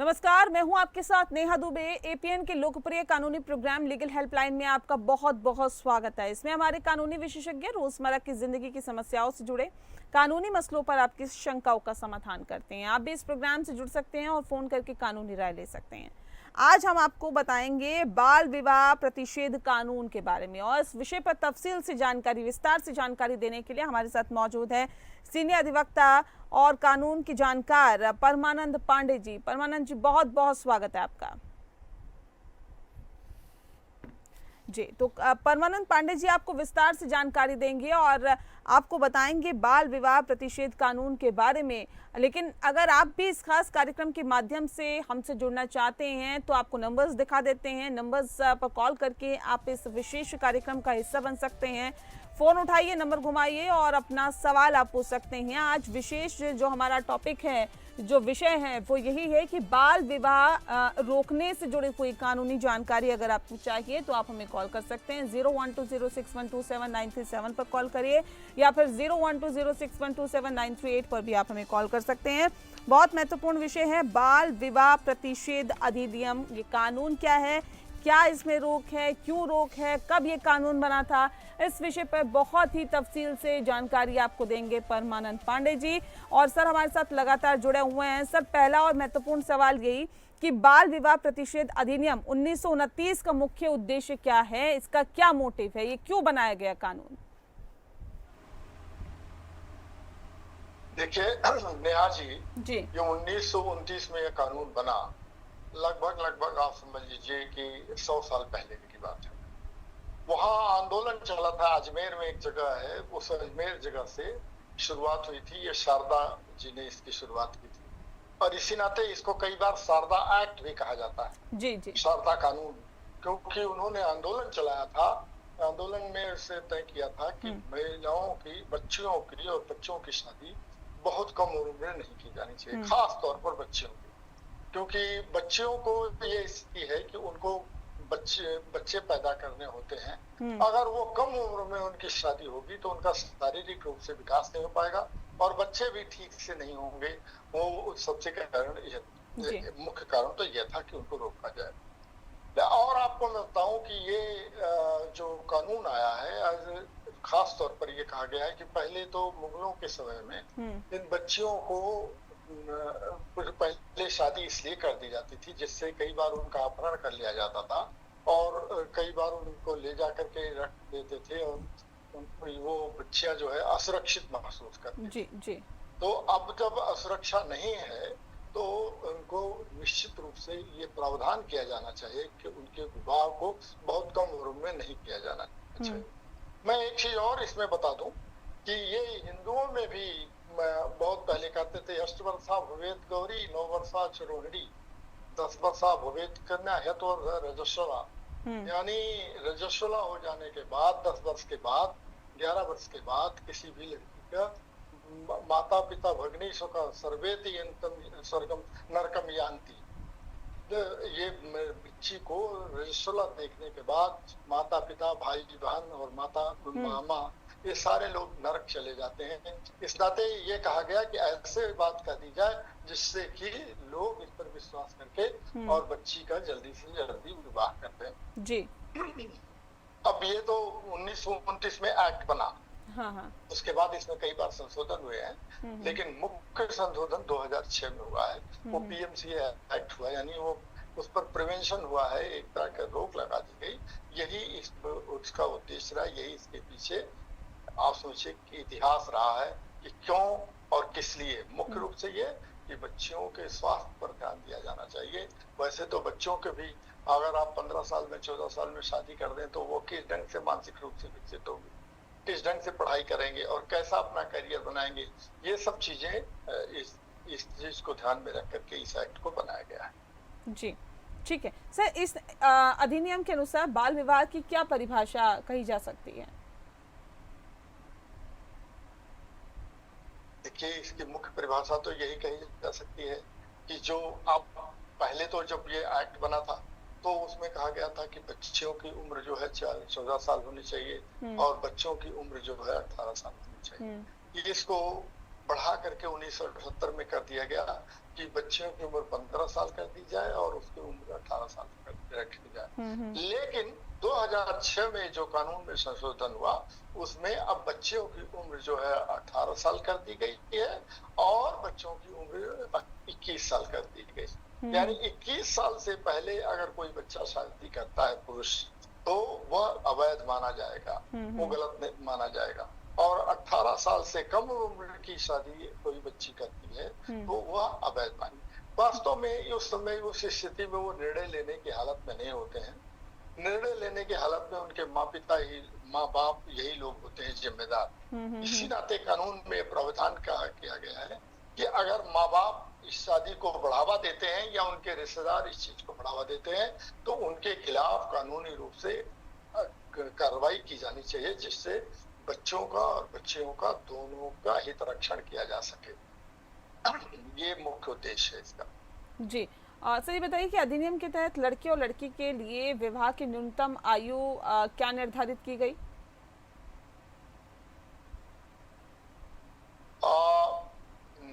नमस्कार, मैं हूं आपके साथ नेहा दुबे। एपीएन के लोकप्रिय कानूनी प्रोग्राम लीगल हेल्पलाइन में आपका बहुत बहुत स्वागत है। इसमें हमारे कानूनी विशेषज्ञ रोजमर्रा की जिंदगी की समस्याओं से जुड़े कानूनी मसलों पर आपकी शंकाओं का समाधान करते हैं। आप भी इस प्रोग्राम से जुड़ सकते हैं और फोन करके कानूनी राय ले सकते हैं। आज हम आपको बताएंगे बाल विवाह प्रतिषेध कानून के बारे में, और इस विषय पर तफसील से जानकारी, विस्तार से जानकारी देने के लिए हमारे साथ मौजूद है सीनियर अधिवक्ता और कानून की जानकार परमानंद पांडे जी। परमानंद जी, बहुत बहुत स्वागत है आपका। जी, तो परमानंद पांडे जी आपको विस्तार से जानकारी देंगे और आपको बताएंगे बाल विवाह प्रतिषेध कानून के बारे में। लेकिन अगर आप भी इस खास कार्यक्रम के माध्यम से हमसे जुड़ना चाहते हैं तो आपको नंबर्स दिखा देते हैं। नंबर्स पर कॉल करके आप इस विशेष कार्यक्रम का हिस्सा बन सकते हैं। फोन उठाइए, नंबर घुमाइए और अपना सवाल आप पूछ सकते हैं। आज विशेष जो हमारा टॉपिक है, जो विषय है, वो यही है कि बाल विवाह रोकने से जुड़ी कोई कानूनी जानकारी अगर आपको चाहिए तो आप हमें कॉल कर सकते हैं। 0120612793 पर कॉल करिए या फिर 0120612793 पर भी आप हमें कॉल कर सकते हैं। बहुत महत्वपूर्ण विषय है बाल विवाह प्रतिषेध अधिनियम। ये कानून क्या है, क्या इसमें रोक है, क्यों रोक है, कब ये कानून बना था, इस विषय पर बहुत ही तफसील से जानकारी आपको देंगे परमानंद पांडे जी। और सर हमारे साथ लगातार जुड़े हुए हैं। सर, पहला और महत्वपूर्ण सवाल यही कि बाल विवाह प्रतिषेध अधिनियम 1929 का मुख्य उद्देश्य क्या है, इसका क्या मोटिव है, ये क्यों बनाया गया कानून? देखिए नेहा जी, ये 1929 में ये कानून बना। लगभग आप समझ लीजिए कि 100 साल पहले की बात है। वहाँ आंदोलन चला था। अजमेर में एक जगह है, उस अजमेर जगह से शुरुआत हुई थी। ये शारदा जी ने इसकी शुरुआत की थी और इसी नाते इसको कई बार शारदा एक्ट भी कहा जाता है। जी जी। शारदा कानून, क्योंकि उन्होंने आंदोलन चलाया था। आंदोलन में इससे तय किया था कि महिलाओं की, बच्चियों की और बच्चों की शादी बहुत कम उम्र में नहीं की जानी चाहिए, खास तौर पर बच्चियों की। क्योंकि बच्चियों को ये स्थिति है कि उनको बच्चे पैदा करने होते हैं। अगर वो कम उम्र में उनकी शादी होगी तो उनका शारीरिक रूप से विकास नहीं हो पाएगा और बच्चे भी ठीक से नहीं होंगे। वो सबसे कारण मुख्य कारण तो यह था कि उनको रोका जाए। और आपको मैं बताऊं कि ये जो कानून आया है, खास तौर पर ये कहा गया है कि पहले तो मुगलों के समय में इन बच्चियों को पहले शादी इसलिए कर दी जाती थी जिससे कई बार उनका अपहरण कर लिया जाता था और कई बार उनको ले जाकर के रख देते थे और वो बच्चियां जो है असुरक्षित महसूस करती जी जी। तो अब जब असुरक्षा नहीं है तो उनको निश्चित रूप से ये प्रावधान किया जाना चाहिए कि उनके विवाह को बहुत कम उम्र में नहीं किया जाना चाहिए। मैं एक चीज और इसमें बता दूं कि ये हिंदुओं में भी बहुत पहले कहते थे, अष्टवर्षा भवेत गौरी 9 वर्षा चरोहिणी 10 वर्षा भवेत कन्या है तो रजस्वला। यानी रजस्वला हो जाने के बाद 10 वर्ष के बाद, 11 वर्ष के बाद किसी भी लड़की का माता पिता भगनी सुख सर्वेति स्वर्गम नरकम यान्ति। ये बच्ची को रजस्वला देखने के बाद माता पिता, भाई बहन और माता मामा, ये सारे लोग नरक चले जाते हैं। इस नाते ये कहा गया कि ऐसे बात कह दी जाए जिससे कि लोग इस पर विश्वास करके और बच्ची का जल्दी से जल्दी विवाह करते हैं। जी। अब ये तो 1929 में एक्ट बना। हाँ। उसके बाद इसमें कई बार संशोधन हुए हैं, लेकिन मुख्य संशोधन 2006 में हुआ है। वो पीएमसी एक्ट हुआ, यानी वो उस पर प्रिवेंशन हुआ है, एक तरह का रोक लगा दी गई। यही उसका उद्देश्य रहा, यही इसके पीछे आप सोचिए कि इतिहास रहा है कि क्यों और किस लिए। मुख्य रूप से ये कि बच्चियों के स्वास्थ्य पर ध्यान दिया जाना चाहिए। वैसे तो बच्चों के भी अगर आप 15 साल में, 14 साल में शादी कर दें तो वो किस ढंग से मानसिक रूप से विकसित होगी, किस ढंग से पढ़ाई करेंगे और कैसा अपना करियर बनाएंगे, ये सब चीजें इस चीज को ध्यान में रख करके इस एक्ट को बनाया गया है। जी, ठीक है सर। इस अधिनियम के अनुसार बाल विवाह की क्या परिभाषा कही जा सकती है? देखिए, इसकी मुख्य परिभाषा तो यही कही जा सकती है कि जो अब पहले तो जब ये एक्ट बना था तो उसमें कहा गया था कि बच्चियों की उम्र जो है 14 साल होनी चाहिए और बच्चों की उम्र जो है 18 साल होनी चाहिए। इसको बढ़ा करके 1978 में कर दिया गया कि बच्चियों की उम्र 15 साल कर दी जाए और उसकी उम्र 18 साल कर रखी जाए। लेकिन 2006 में जो कानून में संशोधन हुआ उसमें अब बच्चियों की उम्र जो है 18 साल कर दी गई है और बच्चों की उम्र 21 साल कर दी गई। यानी 21 साल से पहले अगर कोई बच्चा शादी करता है पुरुष तो वह अवैध माना जाएगा, वो गलत माना जाएगा। और 18 साल से कम उम्र की शादी कोई बच्ची करती है तो वह अवैध मानी। वास्तव में उस समय उस स्थिति में वो निर्णय लेने की हालत में नहीं होते हैं। निर्णय लेने की हालत में उनके माँ बाप यही लोग होते हैं जिम्मेदार। इसी नाते कानून में प्रावधान किया गया है कि अगर माँ बाप इस शादी को बढ़ावा देते हैं या उनके रिश्तेदार इस चीज को बढ़ावा देते हैं तो उनके खिलाफ कानूनी रूप से कार्रवाई की जानी चाहिए, जिससे बच्चों का और बच्चियों का दोनों का हित रक्षण किया जा सके। ये मुख्य उद्देश्य है इसका। जी सर, ये बताइए कि अधिनियम के तहत लड़के और लड़की के लिए विवाह की न्यूनतम आयु क्या निर्धारित की गई?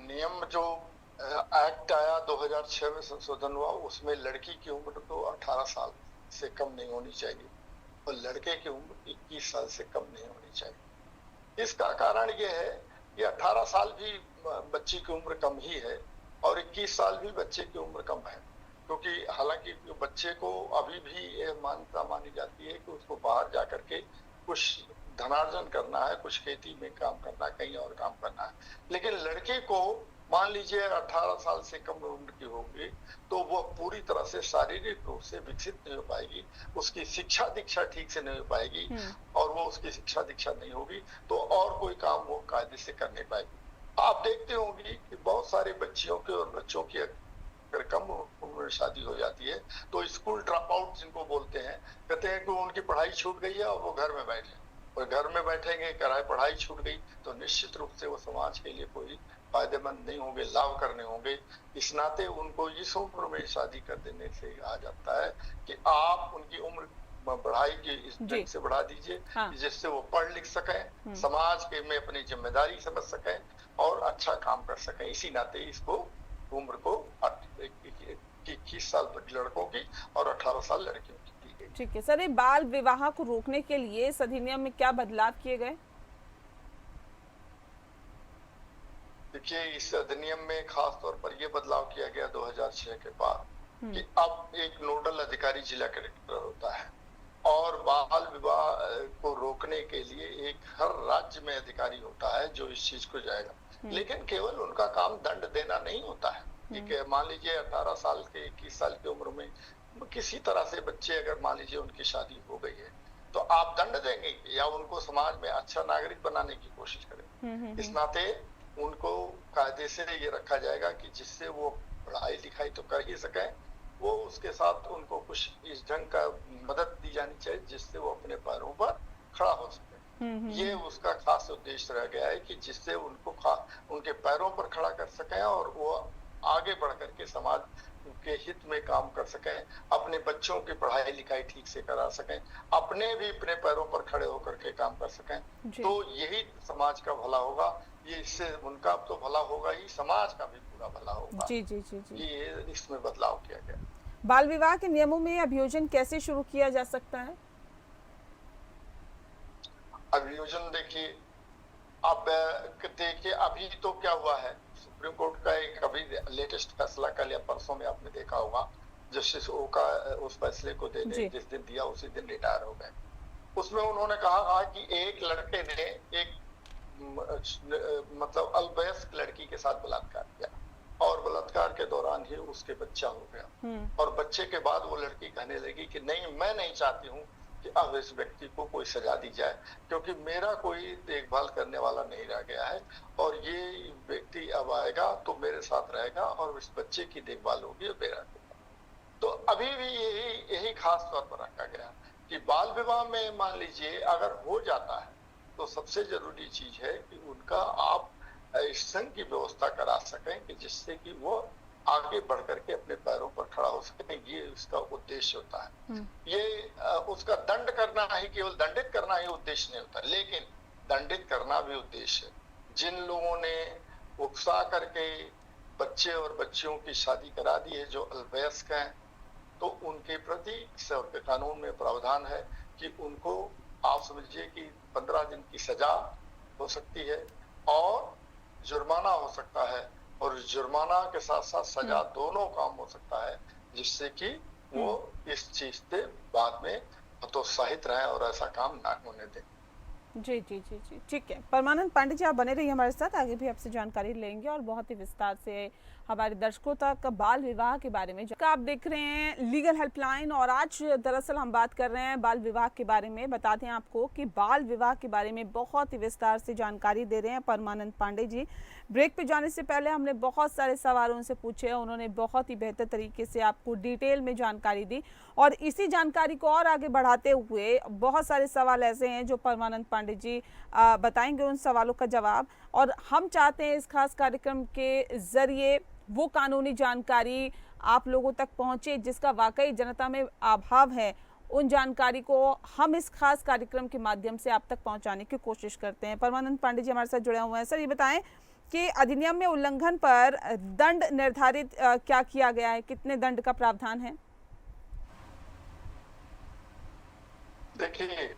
नियम जो एक्ट आया 2006 में संशोधन हुआ उसमें लड़की की उम्र तो 18 साल से कम नहीं होनी चाहिए और लड़के की उम्र 21 साल से कम नहीं होनी चाहिए। इसका कारण ये है कि 18 साल भी बच्ची की उम्र कम ही है और 21 साल भी बच्चे की उम्र कम है, क्योंकि हालांकि बच्चे को अभी भी ये मान्यता मानी जाती है कि उसको बाहर जाकर के कुछ धनार्जन करना है, कुछ खेती में काम करना है, कहीं और काम करना है। लेकिन लड़के को मान लीजिए 18 साल से कम उम्र की होगी तो वो पूरी तरह से शारीरिक रूप से विकसित नहीं हो पाएगी, उसकी शिक्षा दीक्षा ठीक से नहीं हो पाएगी और वो उसकी शिक्षा दीक्षा नहीं होगी तो और कोई काम वो कायदे से कर नहीं पाएगी। आप देखते होंगे कि बहुत सारे बच्चियों के और बच्चों की अगर कम उम्र में शादी हो जाती है तो स्कूल ड्रॉप आउट जिनको बोलते हैं, कहते हैं कि उनकी पढ़ाई छूट गई है और वो घर में बैठे और घर में बैठेंगे, पढ़ाई छूट गई तो निश्चित रूप से वो समाज के लिए कोई फायदेमंद नहीं होंगे, लाभ करने होंगे। इस नाते उनको इस उम्र में शादी कर देने से कहा जाता है कि आप उनकी उम्र बढ़ाई की इस ढंग से बढ़ा दीजिए जिससे वो पढ़ लिख सकें, समाज के में अपनी जिम्मेदारी समझ सकें और अच्छा काम कर सकें। इसी नाते इसको उम्र को 21 साल लड़कों की और 18 साल लड़कियों की दी गई। ठीक है सर, ये बाल विवाह को रोकने के लिए इस अधिनियम में क्या बदलाव किए गए? देखिए, इस अधिनियम में खास तौर पर यह बदलाव किया गया 2006 के बाद कि अब एक नोडल अधिकारी जिला कलेक्टर होता है और बाल विवाह को रोकने के लिए एक हर राज्य में अधिकारी होता है जो इस चीज को जाएगा। लेकिन केवल उनका काम दंड देना नहीं होता है। ठीक है, मान लीजिए 18 साल के 21 साल की उम्र में किसी तरह से बच्चे अगर मान लीजिए उनकी शादी हो गई है तो आप दंड देंगे या उनको समाज में अच्छा नागरिक बनाने की कोशिश करें। इस नाते उनको कायदे से ये रखा जाएगा कि जिससे वो पढ़ाई लिखाई तो कर ही सके, वो उसके साथ उनको कुछ इस ढंग का मदद दी जानी चाहिए जिससे वो अपने पैरों पर खड़ा हो सके। ये उसका खास उद्देश्य रह गया है कि जिससे उनको उनके पैरों पर खड़ा कर सकें और वो आगे बढ़ करके समाज के हित में काम कर सकें, अपने बच्चों की पढ़ाई लिखाई ठीक से करा सकें, अपने भी अपने पैरों पर खड़े होकर के काम कर सकें। तो यही समाज का भला होगा। ये इससे उनका तो भला होगा ही, समाज का भी पूरा भला होगा। जी जी जी जी, ये इसमें बदलाव किया गया। बाल विवाह के नियमों में अभियोजन कैसे शुरू किया जा सकता है? अभियोजन देखिए, अब देखिए अभी तो क्या हुआ है, सुप्रीम कोर्ट का एक अभी लेटेस्ट फैसला कल या परसों में आपने देखा होगा, जस्टिस ओका उस फैसले को देने जिस दिन दिया उसी दिन रिटायर हो गए। उसमें उन्होंने कहा कि एक लड़के ने एक मतलब अल्पवयस्क लड़की के साथ बलात्कार किया और बलात्कार के दौरान ही उसके बच्चा हो गया और बच्चे के बाद वो लड़की कहने लगी कि नहीं, मैं नहीं चाहती हूँ कि अब इस व्यक्ति को कोई सजा दी जाए क्योंकि मेरा कोई देखभाल करने वाला नहीं रह गया है और ये व्यक्ति अब आएगा तो मेरे साथ रहेगा और इस बच्चे की देखभाल होगी और मेरा। तो अभी भी यही खास तौर पर रखा गया कि बाल विवाह में मान लीजिए अगर हो जाता है तो सबसे जरूरी चीज है कि उनका आप संघ की व्यवस्था करा सकें कि जिससे कि वो आगे बढ़ करके अपने पैरों पर खड़ा हो सके। ये उसका उद्देश्य होता है। ये उसका दंड करना ही, केवल दंडित करना ही उद्देश्य नहीं होता, लेकिन दंडित करना भी उद्देश्य है। जिन लोगों ने उकसा करके बच्चे और बच्चियों की शादी करा दी है जो अल्पवयस्क हैं, तो उनके प्रति कानून में प्रावधान है कि उनको आप समझिए कि 15 दिन की सजा हो सकती है और जुर्माना हो सकता है, और जुर्माना के साथ साथ सजा दोनों काम हो सकता है, जिससे कि वो इस चीज से बाद में हतोत्साहित रहे और ऐसा काम ना होने दें। जी जी जी जी ठीक है। परमानंद पांडे जी, आप बने रहिए हमारे साथ, आगे भी आपसे जानकारी लेंगे और बहुत ही विस्तार से हमारे दर्शकों तक बाल विवाह के बारे में। आप देख रहे हैं लीगल हेल्पलाइन, और आज दरअसल हम बात कर रहे हैं बाल विवाह के बारे में। बता दें आपको कि बाल विवाह के बारे में बहुत ही विस्तार से जानकारी दे रहे हैं परमानंद पांडे जी। ब्रेक पे जाने से पहले हमने बहुत सारे सवाल उनसे पूछे, उन्होंने बहुत ही बेहतर तरीके से आपको डिटेल में जानकारी दी, और इसी जानकारी को और आगे बढ़ाते हुए बहुत सारे सवाल ऐसे हैं जो परमानंद पांडे जी बताएंगे उन सवालों का जवाब। और हम चाहते हैं इस खास कार्यक्रम के जरिए वो कानूनी जानकारी आप लोगों तक पहुंचे जिसका वाकई जनता में अभाव है। उन जानकारी को हम इस खास कार्यक्रम के माध्यम से आप तक पहुंचाने की कोशिश करते हैं। परमानंद पांडे जी हमारे साथ जुड़े हुए हैं। सर, ये बताएं कि अधिनियम में उल्लंघन पर दंड निर्धारित क्या किया गया है, कितने दंड का प्रावधान है? देखिए,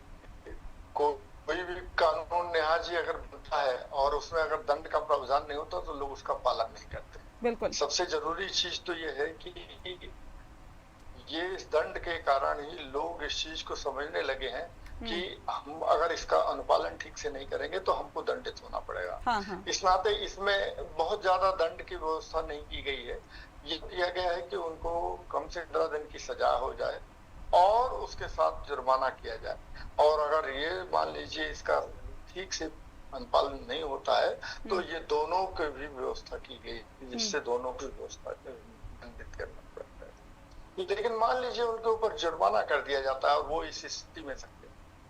कोई भी कानून नेहा जी अगर बनता है और उसमें अगर दंड का प्रावधान नहीं होता तो लोग उसका पालन नहीं करते। बिल्कुल। सबसे जरूरी चीज तो ये है कि ये इस दंड के कारण ही लोग इस चीज को समझने लगे हैं कि हम अगर इसका अनुपालन ठीक से नहीं करेंगे तो हमको दंडित होना पड़ेगा। हाँ। इस नाते इसमें बहुत ज्यादा दंड की व्यवस्था नहीं की गई है। ये किया गया है कि उनको कम से 15 दिन की सजा हो जाए और उसके साथ जुर्माना किया जाए, और अगर ये मान लीजिए इसका ठीक से अनुपालन नहीं होता है तो ये दोनों की भी व्यवस्था की गई, जिससे दोनों की व्यवस्था दंडित करना पड़ता है। लेकिन मान लीजिए उनके ऊपर जुर्माना कर दिया जाता है और वो इस स्थिति में सकते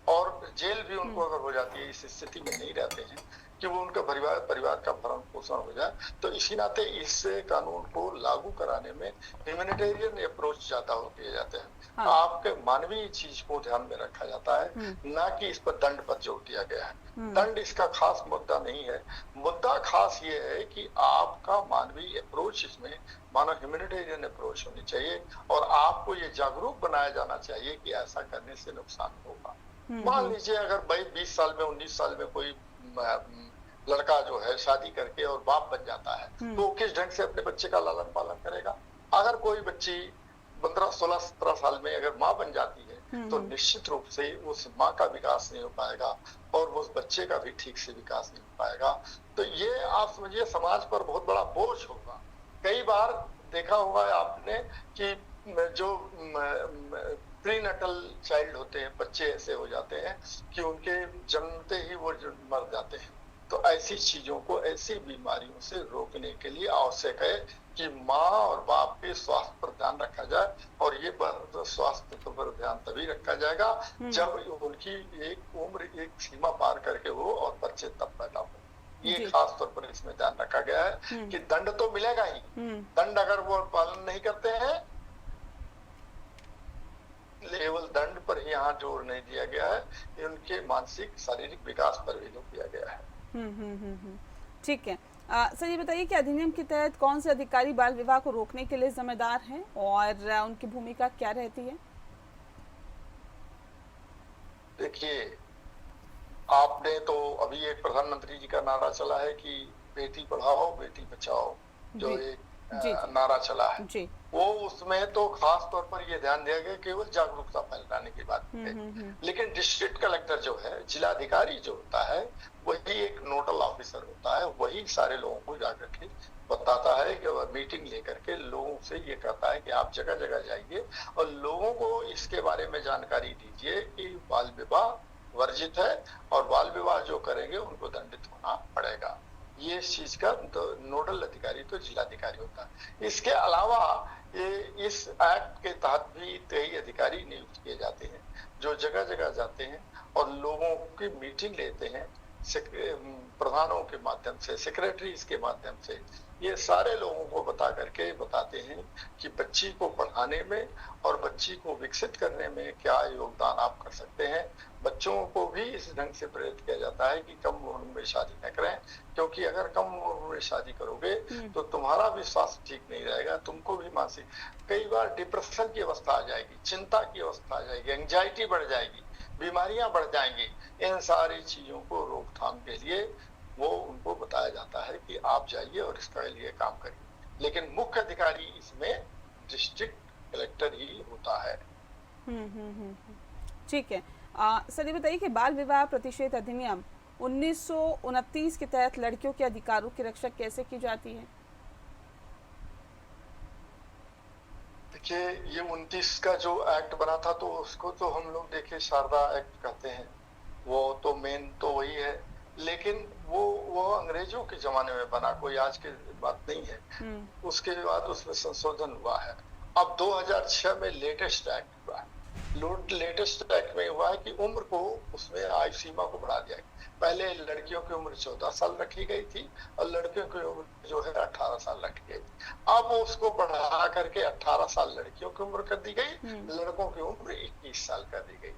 और जेल भी उनको अगर हो जाती है, इस स्थिति में नहीं रहते हैं कि वो उनका परिवार का भरण पोषण हो जाए, तो इसी नाते इस कानून को लागू कराने में ह्यूमैनिटेरियन अप्रोच ज्यादा किए जाते हैं। हाँ। आपके मानवीय चीज को ध्यान में रखा जाता है, ना कि इस पर दंड पर जोर दिया गया है। दंड इसका खास मुद्दा नहीं है। मुद्दा खास ये है कि आपका मानवीय अप्रोच इसमें मानो ह्यूमैनिटेरियन अप्रोच होनी चाहिए, और आपको ये जागरूक बनाया जाना चाहिए कि ऐसा करने से नुकसान होगा। मान लीजिए अगर भाई 20 साल में 19 साल में कोई लड़का जो है शादी करके और बाप बन जाता है, तो किस ढंग से अपने बच्चे का लालन पालन करेगा? अगर कोई बच्ची 15, 16, 17 साल में अगर माँ बन जाती है तो निश्चित रूप से उस माँ का विकास नहीं हो पाएगा और उस बच्चे का भी ठीक से विकास नहीं हो पाएगा। तो ये आप समझिए समाज पर बहुत बड़ा बोझ होगा। कई बार देखा होगा आपने कि जो प्रीनेटल चाइल्ड होते हैं, बच्चे ऐसे हो जाते हैं कि उनके जन्मते ही वो मर जाते हैं। तो ऐसी चीजों को, ऐसी बीमारियों से रोकने के लिए आवश्यक है कि माँ और बाप के स्वास्थ्य पर ध्यान रखा जाए, और ये स्वास्थ्य पर ध्यान तभी रखा जाएगा जब उनकी एक उम्र एक सीमा पार करके हो और बच्चे तब पैदा हो। ये खास तौर पर इसमें ध्यान रखा गया है कि दंड तो मिलेगा ही, दंड अगर वो पालन नहीं करते हैं, केवल दंड पर ही यहाँ जोर नहीं दिया गया है, उनके मानसिक शारीरिक विकास पर भी जोर दिया गया है। ठीक है। सर, ये बताइए कि अधिनियम के तहत कौन से अधिकारी बाल विवाह को रोकने के लिए जिम्मेदार हैं और उनकी भूमिका क्या रहती है? देखिए, आपने तो अभी एक प्रधानमंत्री जी का नारा चला है कि बेटी पढ़ाओ बेटी बचाओ, जो एक नारा चला है जी। वो उसमें तो खास तौर पर ये ध्यान दिया गया केवल जागरूकता फैलाने की बात है। लेकिन डिस्ट्रिक्ट कलेक्टर जो है, जिलाधिकारी जो होता है, वही एक नोडल ऑफिसर होता है, वही सारे लोगों को जाकर के बताता है कि मीटिंग लेकर के लोगों से ये कहता है कि आप जगह जगह जाइए और लोगों को इसके बारे में जानकारी दीजिए कि बाल विवाह वर्जित है और बाल विवाह जो करेंगे उनको दंडित होना पड़ेगा। ये इस चीज का तो नोडल अधिकारी तो जिलाधिकारी होता है। इसके अलावा ये इस एक्ट के तहत भी कई अधिकारी नियुक्त किए जाते हैं जो जगह जगह जाते हैं और लोगों की मीटिंग लेते हैं, प्रधानों के माध्यम से, सेक्रेटरीज के माध्यम से, ये सारे लोगों को बताते हैं कि बच्ची को पढ़ाने में और बच्ची को विकसित करने में क्या योगदान आप कर सकते हैं। बच्चों को भी इस ढंग से प्रेरित किया जाता है कि कम उम्र में शादी न करें, क्योंकि अगर कम उम्र में शादी करोगे तो तुम्हारा भी स्वास्थ्य ठीक नहीं रहेगा, तुमको भी मानसिक, कई बार डिप्रेशन की अवस्था आ जाएगी, चिंता की अवस्था आ जाएगी, एंजाइटी बढ़ जाएगी, बीमारियां बढ़ जाएंगी। इन सारी चीजों को रोकथाम के लिए वो उनको बताया जाता है कि आप जाइए और इसके लिए काम करिए। लेकिन मुख्य अधिकारी इसमें डिस्ट्रिक्ट कलेक्टर ही होता है। ठीक है। सर ये बताइए कि बाल विवाह प्रतिषेध अधिनियम 1929 के तहत लड़कियों के अधिकारों की रक्षा कैसे की जाती है? देखिए, ये 29 का जो एक्ट बना था तो उसको तो हम लोग देखे शारदा एक्ट कहते हैं, वो तो मेन तो वही है, लेकिन वो अंग्रेजों के जमाने में बना, कोई आज की बात नहीं है। उसके बाद उसमें संशोधन हुआ है। अब 2006 में लेटेस्ट एक्ट हुआ है। लेटेस्ट एक्ट में हुआ है कि उम्र को उसमें आयु सीमा को बढ़ा दिया गया। पहले लड़कियों की उम्र 14 साल रखी गई थी और लड़कियों की उम्र जो है 18 साल रखी गई। अब उसको बढ़ा करके 18 साल लड़कियों की उम्र कर दी गई, लड़कों की उम्र 21 साल कर दी गई।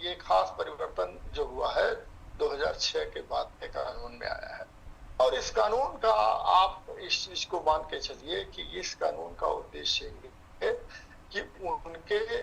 ये खास परिवर्तन जो हुआ है 2006 के बाद के कानून में आया है। और इस कानून का आप इस चीज को मान के चलिए कि इस कानून का उद्देश्य है कि उनके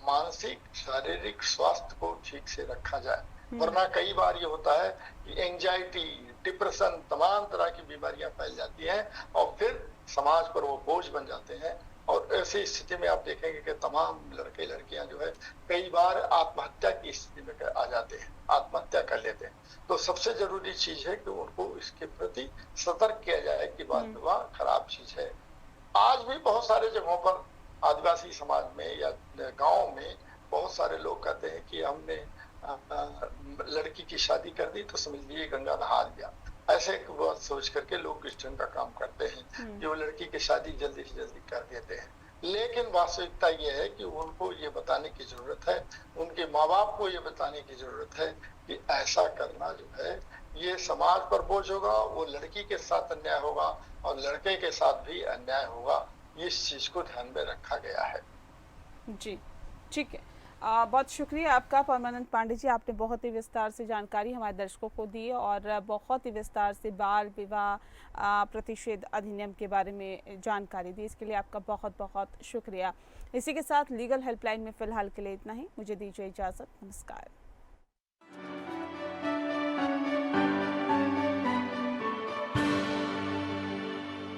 मानसिक शारीरिक स्वास्थ्य को ठीक से रखा जाए। वरना कई बार ये होता है कि एंजाइटी, डिप्रेशन, तमाम तरह की बीमारियां फैल जाती हैं और फिर समाज पर वो बोझ बन जाते हैं। और ऐसी स्थिति में आप देखेंगे कि तमाम लड़के लड़कियां जो है कई बार आत्महत्या की स्थिति में आ जाते हैं, आत्महत्या कर लेते हैं। तो सबसे जरूरी चीज है कि उनको इसके प्रति सतर्क किया जाए कि बाल विवाह खराब चीज है। आज भी बहुत सारे जगहों पर आदिवासी समाज में या गांव में बहुत सारे लोग कहते हैं कि हमने लड़की की शादी कर दी तो समझ लीजिए गंगा नहा लिया। ऐसे बात सोच करके लोग इस ढंग का काम करते हैं कि वो लड़की की शादी जल्दी से जल्दी कर देते हैं। लेकिन वास्तविकता ये है कि उनको ये बताने की जरूरत है, उनके माँ बाप को ये बताने की जरूरत है कि ऐसा करना जो है ये समाज पर बोझ होगा, वो लड़की के साथ अन्याय होगा और लड़के के साथ भी अन्याय होगा। इस चीज को ध्यान में रखा गया है। जी, ठीक है। बहुत शुक्रिया आपका परमानंद पांडे जी, आपने बहुत ही विस्तार से जानकारी हमारे दर्शकों को दी और बहुत ही विस्तार से बाल विवाह प्रतिषेध अधिनियम के बारे में जानकारी दी। इसके लिए आपका बहुत बहुत शुक्रिया। इसी के साथ लीगल हेल्पलाइन में फ़िलहाल के लिए इतना ही। मुझे दीजिए इजाज़त। नमस्कार।